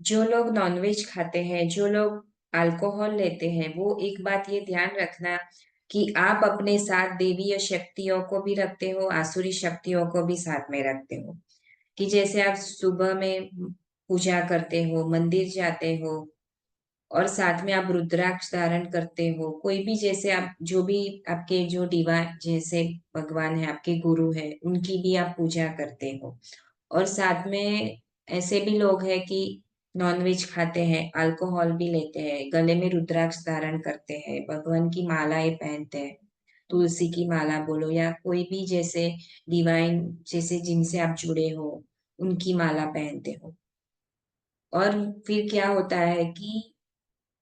जो लोग नॉनवेज खाते हैं, जो लोग अल्कोहल लेते हैं, वो एक बात ये ध्यान रखना कि आप अपने साथ देवीय शक्तियों को भी रखते हो, आसुरी शक्तियों को भी साथ में रखते हो। कि जैसे आप सुबह में पूजा करते हो, मंदिर जाते हो, और साथ में आप रुद्राक्ष धारण करते हो, कोई भी जैसे आप जो भी आपके जो डिवाइन जैसे भगवान है, आपके गुरु है, उनकी भी आप पूजा करते हो। और साथ में ऐसे भी लोग हैं कि नॉनवेज खाते हैं, अल्कोहल भी लेते हैं, गले में रुद्राक्ष धारण करते हैं, भगवान की मालाएं पहनते हैं, तुलसी की माला बोलो या कोई भी जैसे डिवाइन जैसे जिनसे आप जुड़े हो, उनकी माला पहनते हो। और फिर क्या होता है कि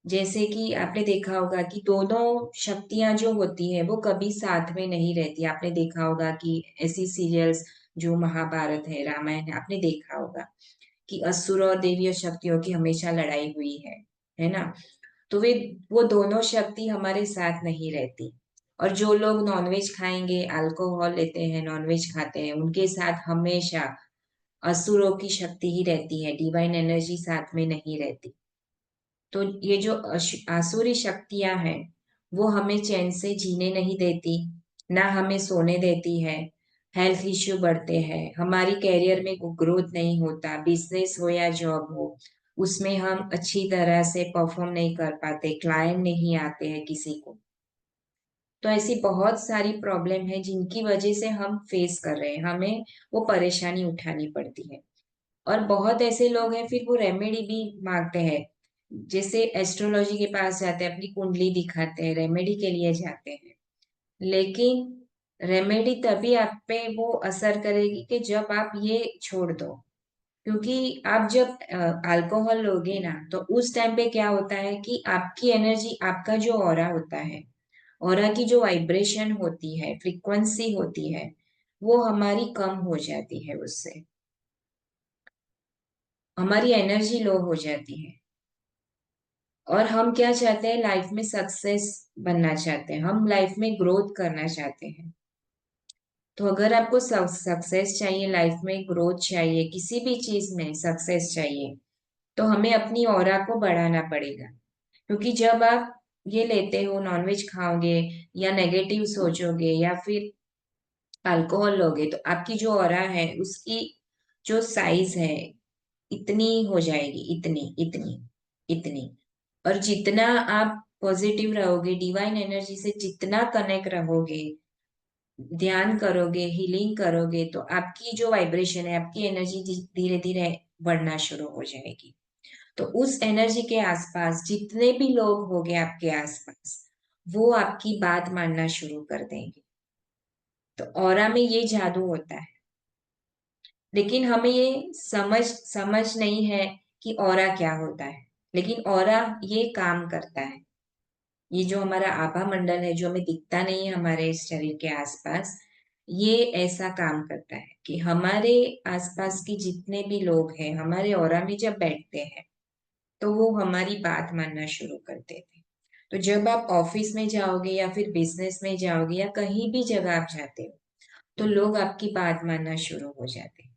जैसे कि आपने देखा होगा कि दोनों शक्तियां जो होती है वो कभी साथ में नहीं रहती। आपने देखा होगा कि ऐसी सीरियल्स जो महाभारत है, रामायण है, आपने देखा होगा कि असुर और देवीय शक्तियों की हमेशा लड़ाई हुई है ना। तो वे वो दोनों शक्ति हमारे साथ नहीं रहती। और जो लोग नॉनवेज खाएंगे, अल्कोहल लेते हैं, नॉनवेज खाते हैं, उनके साथ हमेशा असुरों की शक्ति ही रहती है, डिवाइन एनर्जी साथ में नहीं रहती। तो ये जो आसुरी शक्तियां हैं, वो हमें चैन से जीने नहीं देती, ना हमें सोने देती है। हेल्थ इश्यू बढ़ते हैं, हमारी कैरियर में ग्रोथ नहीं होता, बिजनेस हो या जॉब हो, उसमें हम अच्छी तरह से परफॉर्म नहीं कर पाते, क्लाइंट नहीं आते हैं किसी को। तो ऐसी बहुत सारी प्रॉब्लम है जिनकी वजह से हम फेस कर रहे हैं, हमें वो परेशानी उठानी पड़ती है। और बहुत ऐसे लोग हैं फिर वो रेमेडी भी मांगते हैं, जैसे एस्ट्रोलॉजी के पास जाते हैं, अपनी कुंडली दिखाते हैं, रेमेडी के लिए जाते हैं। लेकिन रेमेडी तभी आप पे वो असर करेगी कि जब आप ये छोड़ दो। क्योंकि आप जब अल्कोहल लोगे ना, तो उस टाइम पे क्या होता है कि आपकी एनर्जी, आपका जो ऑरा होता है, ऑरा की जो वाइब्रेशन होती है, फ्रीक्वेंसी होती है, वो हमारी कम हो जाती है, उससे हमारी एनर्जी लो हो जाती है। और हम क्या चाहते हैं, लाइफ में सक्सेस बनना चाहते हैं, हम लाइफ में ग्रोथ करना चाहते हैं। तो अगर आपको सक्सेस चाहिए, लाइफ में ग्रोथ चाहिए, किसी भी चीज में सक्सेस चाहिए, तो हमें अपनी ऑरा को बढ़ाना पड़ेगा। क्योंकि जब आप ये लेते हो, नॉनवेज खाओगे या नेगेटिव सोचोगे या फिर अल्कोहल लोगे, तो आपकी जो ऑरा है उसकी जो साइज है इतनी हो जाएगी, इतनी इतनी इतनी। और जितना आप पॉजिटिव रहोगे, डिवाइन एनर्जी से जितना कनेक्ट रहोगे, ध्यान करोगे, हीलिंग करोगे, तो आपकी जो वाइब्रेशन है, आपकी एनर्जी धीरे धीरे बढ़ना शुरू हो जाएगी। तो उस एनर्जी के आसपास जितने भी लोग होंगे आपके आसपास, वो आपकी बात मानना शुरू कर देंगे। तो ऑरा में ये जादू होता है। लेकिन हमें ये समझ समझ नहीं है कि ऑरा क्या होता है। लेकिन ऑरा ये काम करता है। ये जो हमारा आभा मंडल है, जो हमें दिखता नहीं है हमारे इस शरीर के आसपास, ये ऐसा काम करता है कि हमारे आसपास के जितने भी लोग हैं, हमारे ऑरा में जब बैठते हैं, तो वो हमारी बात मानना शुरू कर देते हैं। तो जब आप ऑफिस में जाओगे या फिर बिजनेस में जाओगे या कहीं भी जगह आप जाते हो, तो लोग आपकी बात मानना शुरू हो जाते हैं।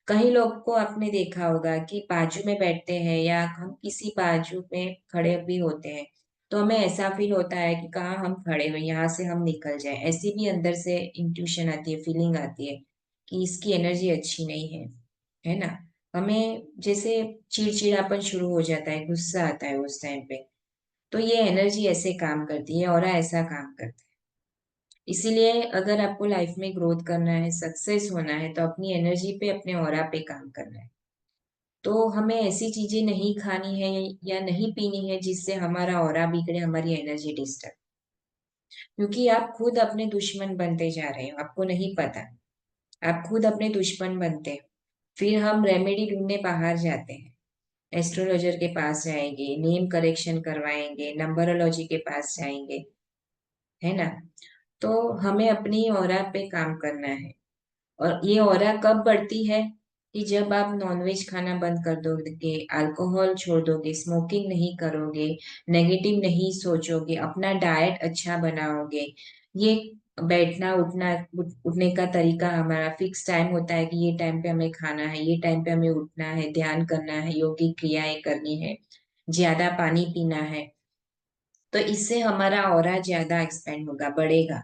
कई लोग को आपने देखा होगा कि बाजू में बैठते हैं या हम किसी बाजू में खड़े भी होते हैं, तो हमें ऐसा फील होता है कि कहाँ हम खड़े हुए, यहाँ से हम निकल जाए। ऐसी भी अंदर से इंट्यूशन आती है, फीलिंग आती है कि इसकी एनर्जी अच्छी नहीं है ना। हमें जैसे चिड़चिड़ापन शुरू हो जाता है, गुस्सा आता है उस टाइम पे। तो ये एनर्जी ऐसे काम करती है और ऐसा काम करता है। इसीलिए अगर आपको लाइफ में ग्रोथ करना है, सक्सेस होना है, तो अपनी एनर्जी पे, अपने ऑरा पे काम करना है। तो हमें ऐसी चीजें नहीं खानी है या नहीं पीनी है जिससे हमारा ऑरा बिगड़े, हमारी एनर्जी डिस्टर्ब। क्योंकि आप खुद अपने दुश्मन बनते जा रहे हो, आपको नहीं पता। आप खुद अपने दुश्मन बनते हो। फिर हम रेमेडी ढूंढने बाहर जाते हैं, एस्ट्रोलॉजर के पास जाएंगे, नेम करेक्शन करवाएंगे, नंबरोलॉजी के पास जाएंगे, है ना। तो हमें अपनी ऑरा पे काम करना है। और ये ऑरा कब बढ़ती है कि जब आप नॉनवेज खाना बंद कर दोगे, अल्कोहल छोड़ दोगे, स्मोकिंग नहीं करोगे, नेगेटिव नहीं सोचोगे, अपना डाइट अच्छा बनाओगे। ये बैठना उठना उठने का तरीका हमारा फिक्स टाइम होता है कि ये टाइम पे हमें खाना है, ये टाइम पे हमें उठना है, ध्यान करना है, योगिक क्रियाएं करनी है, ज्यादा पानी पीना है। तो इससे हमारा ऑरा ज्यादा एक्सपेंड होगा, बढ़ेगा।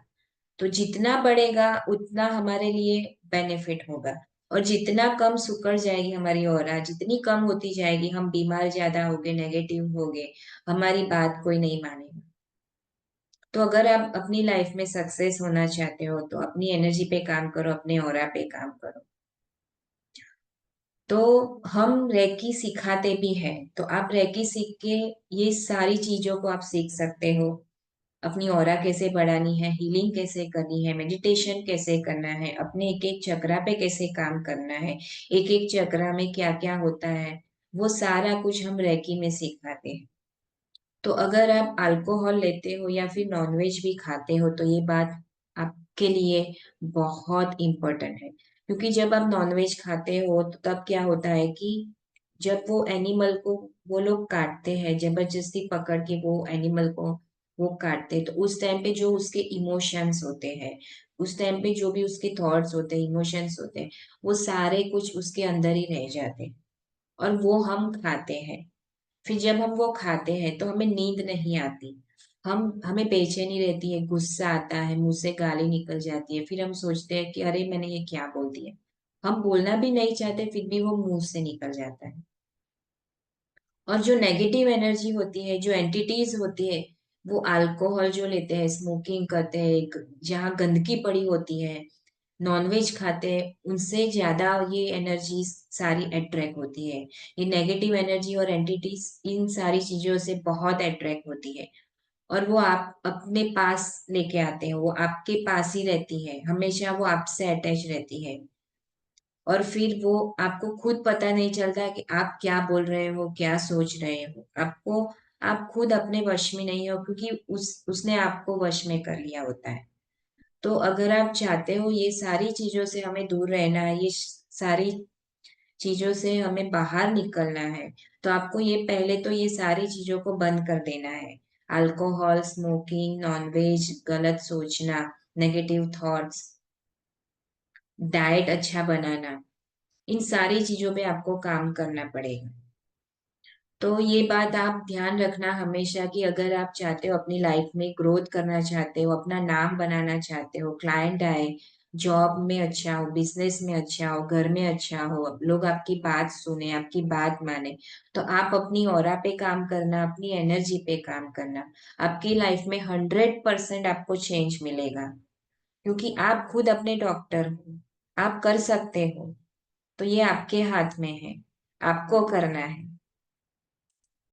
तो जितना बढ़ेगा उतना हमारे लिए बेनिफिट होगा। और जितना कम सिकुड़ जाएगी हमारी ऑरा, जितनी कम होती जाएगी, हम बीमार ज्यादा होगे, नेगेटिव होगे, हमारी बात कोई नहीं मानेगा। तो अगर आप अपनी लाइफ में सक्सेस होना चाहते हो तो अपनी एनर्जी पे काम करो, अपने ऑरा पे काम करो। तो हम रेकी सिखाते भी हैं, तो आप रेकी सीख के ये सारी चीजों को आप सीख सकते हो। अपनी ऑरा कैसे बढ़ानी है, हीलिंग कैसे करनी है, मेडिटेशन कैसे करना है, अपने एक एक चक्रा पे कैसे काम करना है, एक एक चक्रा में क्या क्या होता है, वो सारा कुछ हम रेकी में सिखाते हैं। तो अगर आप अल्कोहल लेते हो या फिर नॉनवेज भी खाते हो तो ये बात आपके लिए बहुत इम्पोर्टेंट है। क्योंकि जब आप नॉनवेज खाते हो तो तब क्या होता है कि जब वो एनिमल को वो लोग काटते हैं, जबरदस्ती पकड़ के वो एनिमल को वो काटते हैं, तो उस टाइम पे जो उसके इमोशंस होते हैं, उस टाइम पे जो भी उसके थॉट्स होते हैं, इमोशंस होते हैं, वो सारे कुछ उसके अंदर ही रह जाते हैं। और वो हम खाते हैं। फिर जब हम वो खाते हैं तो हमें नींद नहीं आती, हमें बेचैनी रहती है, गुस्सा आता है, मुंह से गाली निकल जाती है, फिर हम सोचते हैं कि अरे मैंने ये क्या बोल दिया। हम बोलना भी नहीं चाहते फिर भी वो मुंह से निकल जाता है। और जो नेगेटिव एनर्जी होती है, जो एंटिटीज होती है, वो अल्कोहल जो लेते हैं, स्मोकिंग करते हैं, जहाँ गंदगी पड़ी होती है, नॉनवेज खाते हैं, उनसे ज्यादा ये एनर्जी सारी अट्रैक्ट होती है। ये नेगेटिव एनर्जी और एंटिटीज इन सारी चीजों से बहुत अट्रैक्ट होती है। और वो आप अपने पास लेके आते हैं, वो आपके पास ही रहती है, हमेशा वो आपसे अटैच रहती है। और फिर वो आपको खुद पता नहीं चलता कि आप क्या बोल रहे हो, क्या सोच रहे हो। आपको आप खुद अपने वश में नहीं हो, क्योंकि उसने आपको वश में कर लिया होता है। तो अगर आप चाहते हो ये सारी चीजों से हमें दूर रहना है, ये सारी चीजों से हमें बाहर निकलना है, तो आपको ये पहले तो ये सारी चीजों को बंद कर देना है। अल्कोहल, स्मोकिंग, नॉनवेज, गलत सोचना, नेगेटिव थॉट्स, डाइट अच्छा बनाना, इन सारी चीजों पे आपको काम करना पड़ेगा। तो ये बात आप ध्यान रखना हमेशा कि अगर आप चाहते हो अपनी लाइफ में ग्रोथ करना चाहते हो, अपना नाम बनाना चाहते हो, क्लाइंट आए, जॉब में अच्छा हो, बिजनेस में अच्छा हो, घर में अच्छा हो, लोग आपकी बात सुने, आपकी बात माने, तो आप अपनी ऑरा पे काम करना, अपनी एनर्जी पे काम करना। आपकी लाइफ में 100% आपको चेंज मिलेगा। क्योंकि आप खुद अपने डॉक्टर हो, आप कर सकते हो। तो ये आपके हाथ में है, आपको करना है।